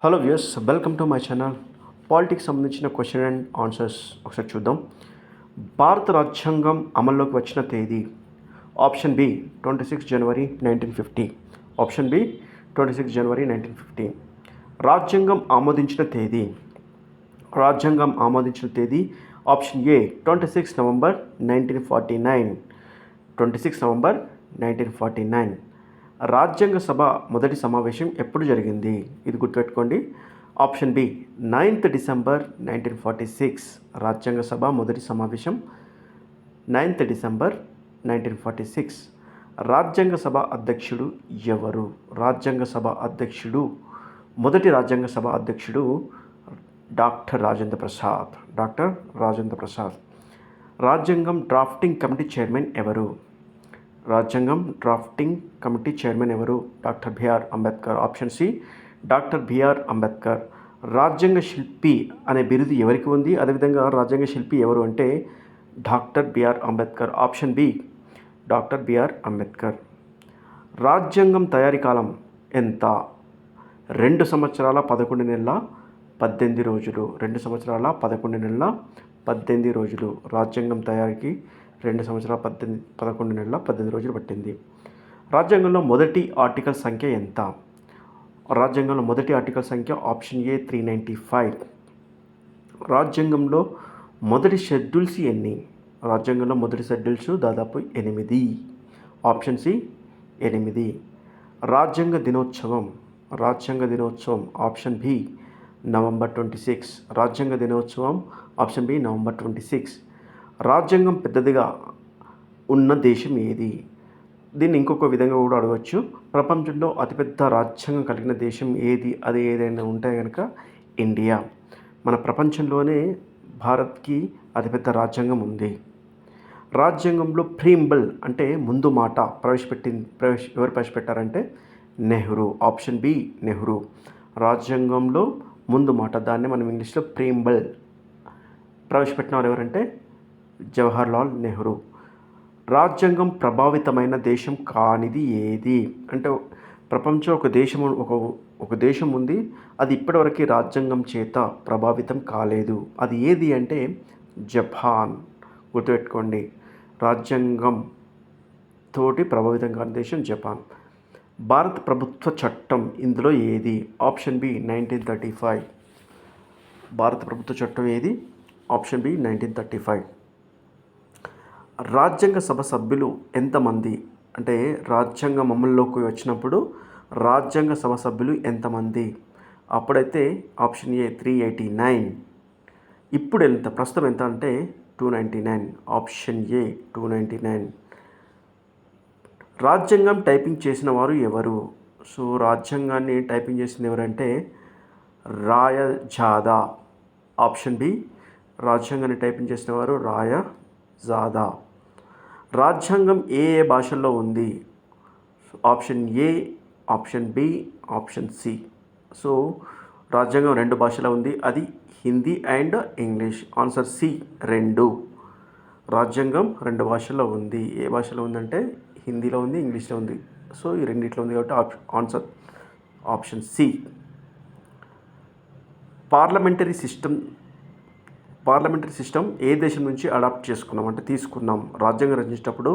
Hello viewers, welcome to my channel. Politics సంబంధించిన question and answers ఒకసారి చూద్దాం. భారత రాజ్యాంగం అమల్లోకి వచ్చిన తేదీ. ఆప్షన్ బి 26 జనవరి 1950. ఆప్షన్ బి 26 జనవరి 1950. రాజ్యాంగం ఆమోదించిన తేదీ. రాజ్యాంగం ఆమోదించిన తేదీ ఆప్షన్ ఏ 26 నవంబర్ 1949. 26 నవంబర్ 1949. రాజ్యాంగ సభ మొదటి సమావేశం ఎప్పుడు జరిగింది? ఇది గుర్తుపెట్టుకోండి. Option B 9th December 1946. రాజ్యాంగ సభ మొదటి సమావేశం 9th డిసెంబర్ 1946. రాజ్యాంగ సభ అధ్యక్షుడు ఎవరు? రాజ్యాంగ సభ అధ్యక్షుడు మొదటి రాజ్యాంగ సభ అధ్యక్షుడు డాక్టర్ రాజేంద్ర ప్రసాద్. డాక్టర్ రాజేంద్ర ప్రసాద్. రాజ్యాంగం డ్రాఫ్టింగ్ కమిటీ చైర్మన్ ఎవరు? రాజ్యాంగం డ్రాఫ్టింగ్ కమిటీ చైర్మన్ ఎవరు? Doctor BR Ambedkar. Option C doctor BR Ambedkar. రాజ్యాంగ శిల్పి అనే బిరుదు ఎవరికి ఉంది? అదేవిధంగా రాజ్యాంగ శిల్పి ఎవరు అంటే doctor BR Ambedkar. Option B doctor BR Ambedkar. రాజ్యాంగం తయారీ కాలం ఎంత? 2 సంవత్సరాల 11 నెలల 18 రోజులు. 2 సంవత్సరాల 11 నెలల 18 రోజులు. రాజ్యాంగం తయారీకి 2 సంవత్సరాల 11 నెలల 18 రోజులు పట్టింది. రాజ్యాంగంలో మొదటి ఆర్టికల్ సంఖ్య ఎంత? రాజ్యాంగంలో మొదటి ఆర్టికల్ సంఖ్య ఆప్షన్ ఏ 395. రాజ్యాంగంలో మొదటి షెడ్యూల్స్ ఎన్ని? రాజ్యాంగంలో మొదటి షెడ్యూల్స్ దాదాపు 8. Option C 8. రాజ్యాంగ దినోత్సవం. రాజ్యాంగ దినోత్సవం ఆప్షన్ బి నవంబర్ 26. రాజ్యాంగ దినోత్సవం ఆప్షన్ బి నవంబర్ 26. రాజ్యాంగం పెద్దదిగా ఉన్న దేశం ఏది? దీన్ని ఇంకొక విధంగా కూడా అడగవచ్చు. ప్రపంచంలో అతిపెద్ద రాజ్యాంగం కలిగిన దేశం ఏది? అది ఏదైనా ఉంటే కనుక ఇండియా. మన ప్రపంచంలోనే భారత్కి అతిపెద్ద రాజ్యాంగం ఉంది. రాజ్యాంగంలో ప్రీంబుల్ అంటే ముందు మాట ఎవరు ప్రవేశపెట్టారంటే నెహ్రూ. Option B Nehru. రాజ్యాంగంలో ముందు మాట, దాన్ని మనం ఇంగ్లీష్లో ప్రీంబుల్ ప్రవేశపెట్టిన వారు ఎవరంటే జవహర్లాల్ నెహ్రూ. రాజ్యాంగం ప్రభావితమైన దేశం కానిది ఏది? అంటే ప్రపంచం ఒక దేశం ఉంది, అది ఇప్పటివరకు రాజ్యాంగం చేత ప్రభావితం కాలేదు. అది ఏది అంటే జపాన్. గుర్తుపెట్టుకోండి, రాజ్యాంగం తోటి ప్రభావితం కాని దేశం జపాన్. భారత ప్రభుత్వ చట్టం ఇందులో ఏది? Option B 1935. భారత ప్రభుత్వ చట్టం ఏది? Option B 1935. రాజ్యాంగ సభ సభ్యులు ఎంతమంది? అంటే రాజ్యాంగం అమల్లోకి వచ్చినప్పుడు రాజ్యాంగ సభ సభ్యులు ఎంతమంది? అప్పుడైతే ఆప్షన్ ఏ 389. ఇప్పుడు ప్రస్తుతం ఎంత అంటే 299. Option A 299. రాజ్యాంగం టైపింగ్ చేసిన వారు ఎవరు? సో రాజ్యాంగాన్ని టైపింగ్ చేసింది ఎవరంటే రాయజాదా. ఆప్షన్ బి రాజ్యాంగాన్ని టైపింగ్ చేసిన వారు రాయజాదా. రాజ్యాంగం ఏ ఏ భాషల్లో ఉంది? Option A, option B, option C. So రాజ్యాంగం 2 భాషలో ఉంది, అది Hindi and English. Answer C 2. రాజ్యాంగం 2 భాషల్లో ఉంది. ఏ భాషలో ఉందంటే హిందీలో ఉంది, ఇంగ్లీష్లో ఉంది. సో ఈ రెండిట్లో ఉంది కాబట్టి answer option C. Parliamentary system ఏ దేశం నుంచి అడాప్ట్ చేసుకున్నాం అంటే తీసుకున్నాం? రాజ్యాంగం రచించేటప్పుడు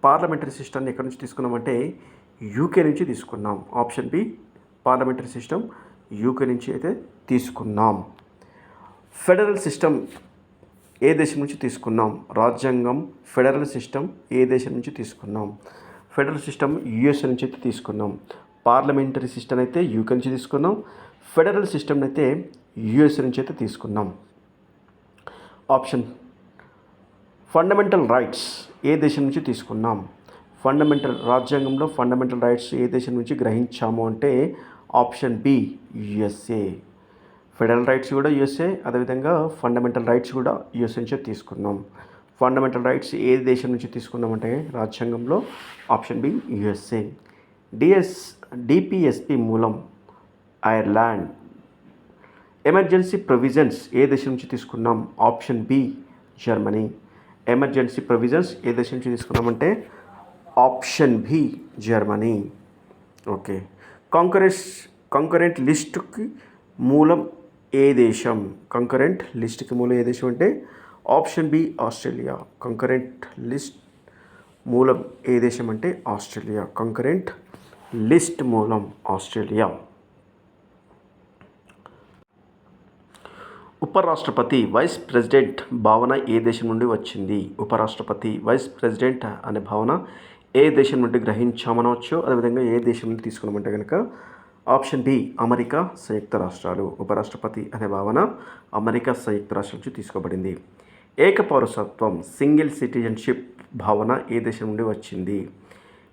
పార్లమెంటరీ సిస్టమ్ని ఎక్కడి నుంచి తీసుకున్నామంటే యూకే నుంచి తీసుకున్నాం. Option B parliamentary system UK నుంచి అయితే తీసుకున్నాం. ఫెడరల్ సిస్టమ్ ఏ దేశం నుంచి తీసుకున్నాం? రాజ్యాంగం ఫెడరల్ సిస్టమ్ ఏ దేశం నుంచి తీసుకున్నాం? ఫెడరల్ సిస్టమ్ యుఎస్ నుంచి అయితే తీసుకున్నాం. పార్లమెంటరీ సిస్టమ్ అయితే యూకే నుంచి తీసుకున్నాం. ఫెడరల్ సిస్టమ్ అయితే యుఎస్ నుంచి అయితే తీసుకున్నాం. ఆప్షన్ ఫండమెంటల్ రైట్స్ ఏ దేశం నుంచి తీసుకున్నాం? రాజ్యాంగంలో ఫండమెంటల్ రైట్స్ ఏ దేశం నుంచి గ్రహించాము అంటే option B USA. Federal rights కూడా యుఎస్ఏ, అదేవిధంగా ఫండమెంటల్ రైట్స్ కూడా యుఎస్ఏ నుంచే తీసుకున్నాం. ఫండమెంటల్ రైట్స్ ఏ దేశం నుంచి తీసుకున్నామంటే రాజ్యాంగంలో ఆప్షన్ బి యుఎస్ఏ. డిపిఎస్పి మూలం ఐర్లాండ్. ఎమర్జెన్సీ ప్రొవిజన్స్ ఏ దేశం నుంచి తీసుకున్నాం? Option B Germany. Emergency provisions ఏ దేశం నుంచి తీసుకున్నామంటే option B Germany. Okay. Concurrent లిస్టుకి మూలం ఏ దేశం? కంకరెంట్ లిస్ట్కి మూలం ఏ దేశం అంటే option B Australia. Concurrent list మూలం ఏ దేశం అంటే ఆస్ట్రేలియా. కంకరెంట్ లిస్ట్ మూలం ఆస్ట్రేలియా. ఉపరాష్ట్రపతి వైస్ ప్రెసిడెంట్ భావన ఏ దేశం నుండి వచ్చింది? ఉపరాష్ట్రపతి వైస్ ప్రెసిడెంట్ అనే భావన ఏ దేశం నుండి గ్రహించామనవచ్చు, అదేవిధంగా ఏ దేశం నుండి తీసుకున్నామంటే కనుక ఆప్షన్ బి అమెరికా సంయుక్త రాష్ట్రాలు. ఉపరాష్ట్రపతి అనే భావన అమెరికా సంయుక్త రాష్ట్రాల నుంచి తీసుకోబడింది. ఏకపౌరసత్వం సింగిల్ సిటిజన్షిప్ భావన ఏ దేశం నుండి వచ్చింది?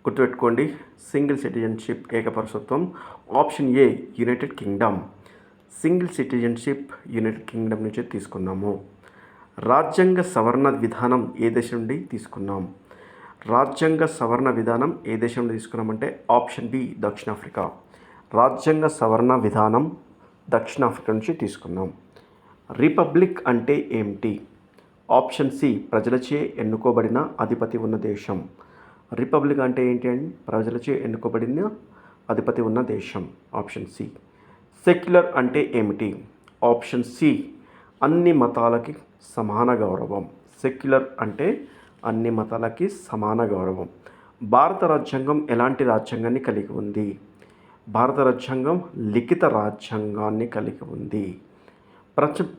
గుర్తుపెట్టుకోండి, సింగిల్ సిటిజన్షిప్ ఏకపౌరసత్వం option A United Kingdom. Single citizenship United Kingdom నుంచి తీసుకున్నాము. రాజ్యాంగ సవరణ విధానం ఏ దేశం నుండి తీసుకున్నాం? రాజ్యాంగ సవరణ విధానం ఏ దేశం నుండి తీసుకున్నామంటే ఆప్షన్ బి దక్షిణాఫ్రికా. రాజ్యాంగ సవరణ విధానం దక్షిణాఫ్రికా నుంచి తీసుకున్నాం. రిపబ్లిక్ అంటే ఏమిటి? ఆప్షన్ సి ప్రజలచే ఎన్నుకోబడిన అధిపతి ఉన్న దేశం. రిపబ్లిక్ అంటే ఏంటి అండి? ప్రజలచే ఎన్నుకోబడిన అధిపతి ఉన్న దేశం. Option C. సెక్యులర్ అంటే ఏమిటి? ఆప్షన్ సి అన్ని మతాలకి సమాన గౌరవం. సెక్యులర్ అంటే అన్ని మతాలకి సమాన గౌరవం. భారత రాజ్యాంగం ఎలాంటి రాజ్యాంగాన్ని కలిగి ఉంది? భారత రాజ్యాంగం లిఖిత రాజ్యాంగాన్ని కలిగి ఉంది.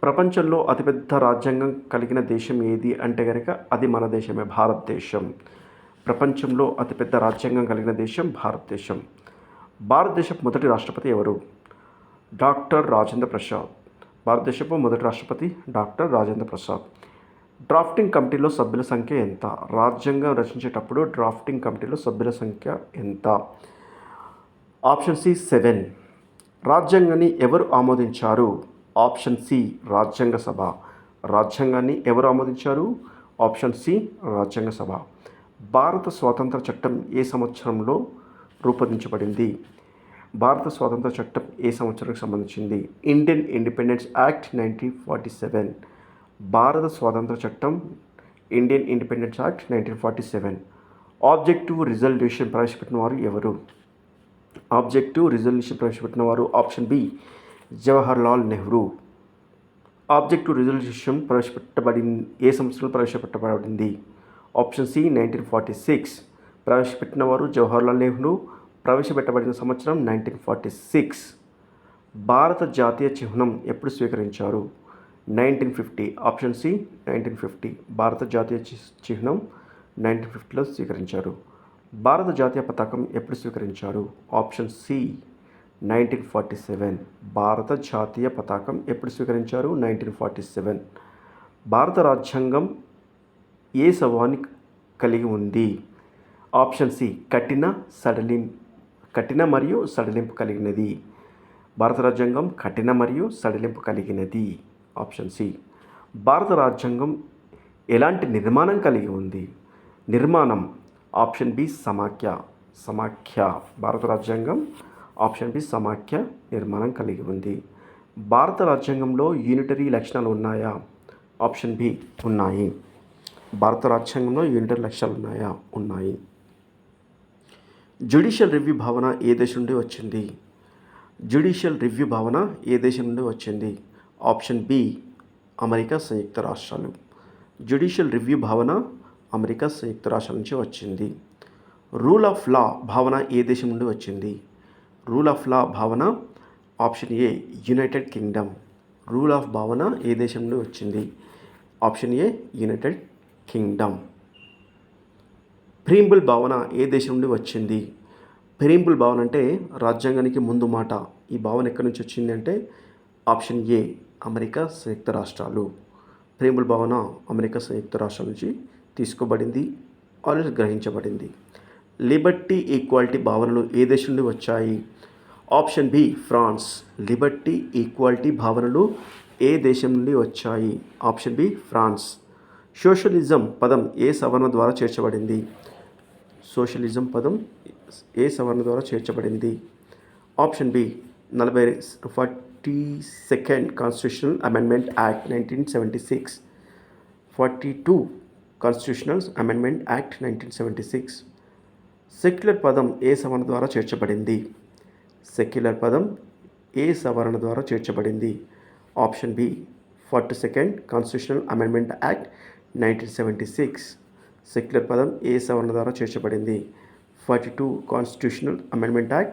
ప్రపంచంలో అతిపెద్ద రాజ్యాంగం కలిగిన దేశం ఏది అంటే కనుక అది మన దేశమే, భారతదేశం. ప్రపంచంలో అతిపెద్ద రాజ్యాంగం కలిగిన దేశం భారతదేశం. భారతదేశపు మొదటి రాష్ట్రపతి ఎవరు? డాక్టర్ రాజేంద్ర ప్రసాద్. భారతదేశపు మొదటి రాష్ట్రపతి డాక్టర్ రాజేంద్ర ప్రసాద్. డ్రాఫ్టింగ్ కమిటీలో సభ్యుల సంఖ్య ఎంత? రాజ్యాంగం రచించేటప్పుడు డ్రాఫ్టింగ్ కమిటీలో సభ్యుల సంఖ్య ఎంత? Option C 7. రాజ్యాంగాన్ని ఎవరు ఆమోదించారు? ఆప్షన్ సి రాజ్యాంగ సభ. రాజ్యాంగాన్ని ఎవరు ఆమోదించారు? ఆప్షన్ సి రాజ్యాంగ సభ. భారత స్వాతంత్ర చట్టం ఏ సంవత్సరంలో రూపొందించబడింది? భారత స్వాతంత్ర చట్టం ఏ సంవత్సరానికి సంబంధించింది? Indian Independence Act 1947. భారత స్వాతంత్ర చట్టం Indian Independence Act 1947. Objective resolution ప్రవేశపెట్టిన వారు ఎవరు? ఆబ్జెక్టివ్ రిజల్యూషన్ ప్రవేశపెట్టిన వారు option B Jawaharlal Nehru. Objective resolution ఏ సంవత్సరంలో ప్రవేశపెట్టబడింది? Option C 1946. ప్రవేశపెట్టిన వారు జవహర్లాల్ నెహ్రూ. ప్రవేశపెట్టబడిన సంవత్సరం 1946. భారత జాతీయ చిహ్నం ఎప్పుడు స్వీకరించారు? 1950. Option C 1950. భారత జాతీయ చిహ్నం 1950లో స్వీకరించారు. భారత జాతీయ పతాకం ఎప్పుడు స్వీకరించారు? Option C 1947. భారత జాతీయ పతాకం ఎప్పుడు స్వీకరించారు? 1947. భారత రాజ్యాంగం ఏ స్వభావాన్ని కలిగి ఉంది? ఆప్షన్ సి కఠిన మరియు సడలింపు కలిగినది. భారత రాజ్యాంగం కఠిన మరియు సడలింపు కలిగినది. Option C. భారత రాజ్యాంగం ఎలాంటి నిర్మాణం కలిగి ఉంది? నిర్మాణం ఆప్షన్ బి సమాఖ్య. భారత రాజ్యాంగం ఆప్షన్ బి సమాఖ్య నిర్మాణం కలిగి ఉంది. భారత రాజ్యాంగంలో యూనిటరీ లక్షణాలు ఉన్నాయా? ఆప్షన్ బి ఉన్నాయి. భారత రాజ్యాంగంలో యూనిటరీ లక్షణాలు ఉన్నాయా? ఉన్నాయి. జ్యుడిషియల్ రివ్యూ భావన ఏ దేశం నుండి వచ్చింది? జ్యుడిషియల్ రివ్యూ భావన ఏ దేశం నుండి వచ్చింది? ఆప్షన్ బి అమెరికా సంయుక్త రాష్ట్రాలు. జ్యుడిషియల్ రివ్యూ భావన అమెరికా సంయుక్త రాష్ట్రాల నుంచి వచ్చింది. రూల్ ఆఫ్ లా భావన ఏ దేశం నుండి వచ్చింది? రూల్ ఆఫ్ లా భావన option A United Kingdom. Rule of భావన ఏ దేశం నుండి వచ్చింది? Option A United Kingdom. ప్రీంబుల్ భావన ఏ దేశం నుండి వచ్చింది? ప్రీంబుల్ భావన అంటే రాజ్యాంగానికి ముందు మాట. ఈ భావన ఎక్కడి నుంచి వచ్చింది అంటే ఆప్షన్ ఏ అమెరికా సంయుక్త రాష్ట్రాలు. ప్రీంబుల్ భావన అమెరికా సంయుక్త రాష్ట్రాల నుంచి తీసుకోబడింది, ఆల్రెడీ గ్రహించబడింది. లిబర్టీ ఈక్వాలిటీ భావనలు ఏ దేశం నుండి వచ్చాయి? Option B France. Liberty equality భావనలు ఏ దేశం నుండి వచ్చాయి? Option B France. సోషలిజం పదం ఏ సవరణ ద్వారా చేర్చబడింది? సోషలిజం పదం ఏ సవరణ ద్వారా చేర్చబడింది? Option B 42nd constitutional amendment act 1976. 42 constitutional amendment act 1976. Secular పదం ఏ సవరణ ద్వారా చేర్చబడింది? సెక్యులర్ పదం ఏ సవరణ ద్వారా చేర్చబడింది? Option B 42nd constitutional amendment act 1976. Secular పదం ఏ సవరణ ద్వారా చేర్చబడింది? 42 కాన్స్టిట్యూషనల్ అమెండ్మెంట్ యాక్ట్